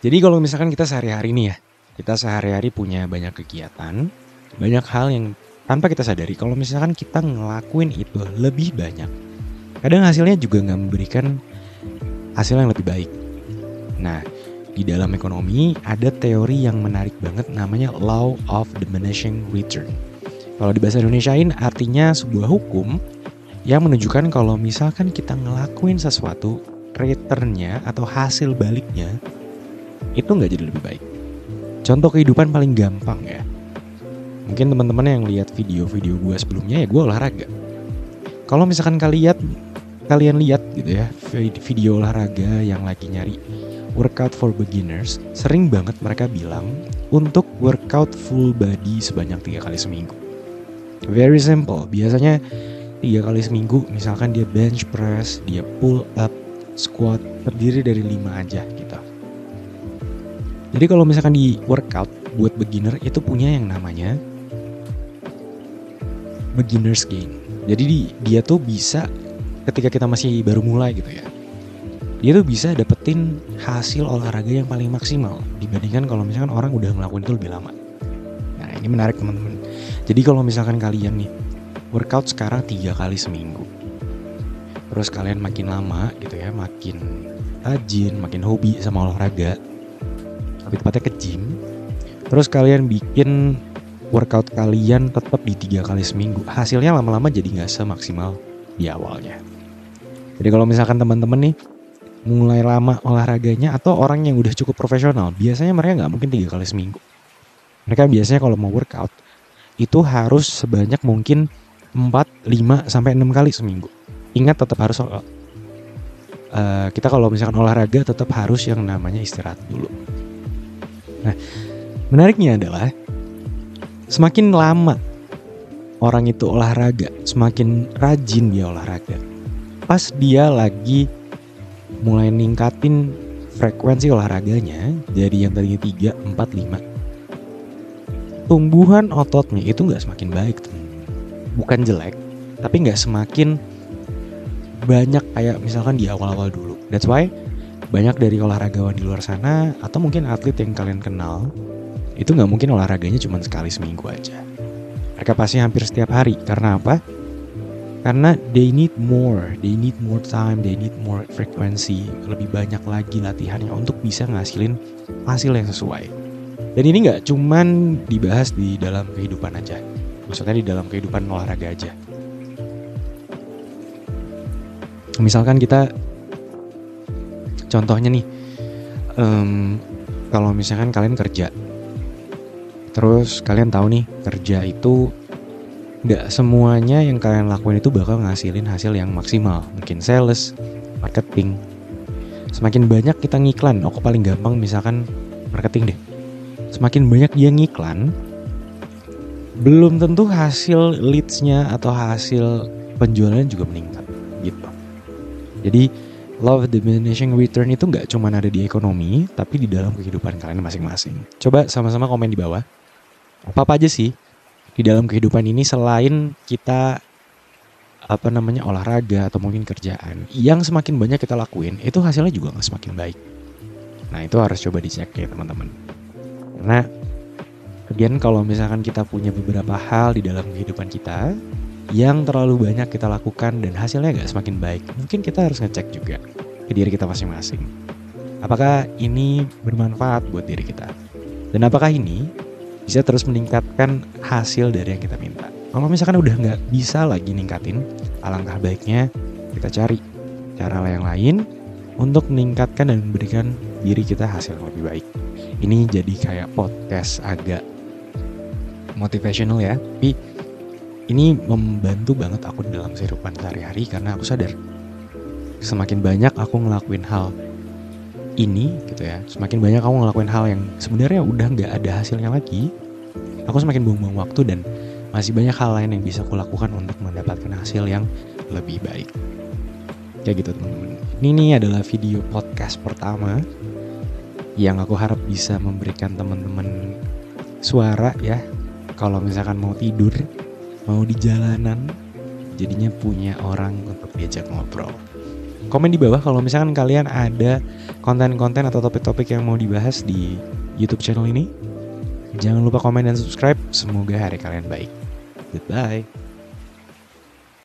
Jadi kalau misalkan kita sehari-hari nih ya, kita sehari-hari punya banyak kegiatan, banyak hal yang tanpa kita sadari kalau misalkan kita ngelakuin itu lebih banyak, kadang hasilnya juga nggak memberikan hasil yang lebih baik. Nah, di dalam ekonomi ada teori yang menarik banget namanya Law of Diminishing Return. Kalau di bahasa Indonesiain artinya sebuah hukum yang menunjukkan kalau misalkan kita ngelakuin sesuatu, returnnya atau hasil baliknya itu nggak jadi lebih baik. Contoh kehidupan paling gampang ya. Mungkin teman-teman yang lihat video-video gue sebelumnya ya gue olahraga. Kalau misalkan kalian lihat gitu ya video olahraga yang lagi nyari workout for beginners, sering banget mereka bilang untuk workout full body sebanyak 3 kali seminggu. Very simple. Biasanya 3 kali seminggu misalkan dia bench press, dia pull up, squat, terdiri dari 5 aja gitu. Jadi kalau misalkan di workout buat beginner itu punya yang namanya beginner's gain. Jadi dia tuh bisa ketika kita masih baru mulai gitu ya, dia tuh bisa dapetin hasil olahraga yang paling maksimal dibandingkan kalau misalkan orang udah ngelakuin itu lebih lama. Nah ini menarik teman-teman. Jadi kalau misalkan kalian nih workout sekarang 3 kali seminggu, terus kalian makin lama gitu ya, makin rajin, makin hobi sama olahraga, lebih tepatnya ke gym, terus kalian bikin workout kalian tetap di 3 kali seminggu, hasilnya lama-lama jadi gak semaksimal di awalnya. Jadi kalau misalkan teman-teman nih mulai lama olahraganya atau orang yang udah cukup profesional, biasanya mereka gak mungkin 3 kali seminggu. Mereka biasanya kalau mau workout itu harus sebanyak mungkin 4, 5, sampai 6 kali seminggu. Ingat tetap harus kita kalau misalkan olahraga tetap harus yang namanya istirahat dulu. Nah, menariknya adalah semakin lama orang itu olahraga, semakin rajin dia olahraga. Pas dia lagi mulai ningkatin frekuensi olahraganya dari yang tadinya 3, 4, 5, tumbuhan ototnya itu gak semakin baik, bukan jelek, tapi gak semakin banyak kayak misalkan di awal-awal dulu. That's why banyak dari olahragawan di luar sana atau mungkin atlet yang kalian kenal itu gak mungkin olahraganya cuma sekali seminggu aja. Mereka pasti hampir setiap hari. Karena apa? Karena they need more time, they need more frekuensi, lebih banyak lagi latihannya untuk bisa ngasilin hasil yang sesuai. Dan ini gak cuman dibahas di dalam kehidupan aja, maksudnya di dalam kehidupan olahraga aja. Misalkan kita contohnya nih, kalau misalkan kalian kerja, terus kalian tahu nih kerja itu gak semuanya yang kalian lakuin itu bakal ngasilin hasil yang maksimal. Mungkin sales, marketing. Semakin banyak kita ngiklan, paling gampang misalkan marketing deh. Semakin banyak dia ngiklan, belum tentu hasil leads-nya atau hasil penjualannya juga meningkat gitu. Jadi law of diminishing return itu gak cuma ada di ekonomi, tapi di dalam kehidupan kalian masing-masing. Coba sama-sama komen di bawah. Apa aja sih di dalam kehidupan ini selain kita olahraga atau mungkin kerjaan yang semakin banyak kita lakuin itu hasilnya juga gak semakin baik. Nah itu harus coba dicek ya teman-teman. Karena kemudian kalau misalkan kita punya beberapa hal di dalam kehidupan kita yang terlalu banyak kita lakukan dan hasilnya gak semakin baik, mungkin kita harus ngecek juga ke diri kita masing-masing. Apakah ini bermanfaat buat diri kita? Dan apakah ini bisa terus meningkatkan hasil dari yang kita minta? Kalau misalkan udah gak bisa lagi ningkatin, alangkah baiknya kita cari cara yang lain untuk meningkatkan dan memberikan diri kita hasil yang lebih baik. Ini jadi kayak podcast agak motivational ya, tapi ini membantu banget aku dalam kehidupan sehari-hari karena aku sadar semakin banyak aku ngelakuin hal ini gitu ya, semakin banyak aku ngelakuin hal yang sebenarnya udah gak ada hasilnya lagi, aku semakin buang-buang waktu dan masih banyak hal lain yang bisa aku lakukan untuk mendapatkan hasil yang lebih baik. Kayak gitu teman-teman. Ini adalah video podcast pertama yang aku harap bisa memberikan teman-teman suara ya. Kalau misalkan mau tidur, mau di jalanan, jadinya punya orang untuk diajak ngobrol. Komen di bawah kalau misalkan kalian ada konten-konten atau topik-topik yang mau dibahas di YouTube channel ini. Jangan lupa komen dan subscribe. Semoga hari kalian baik. Goodbye.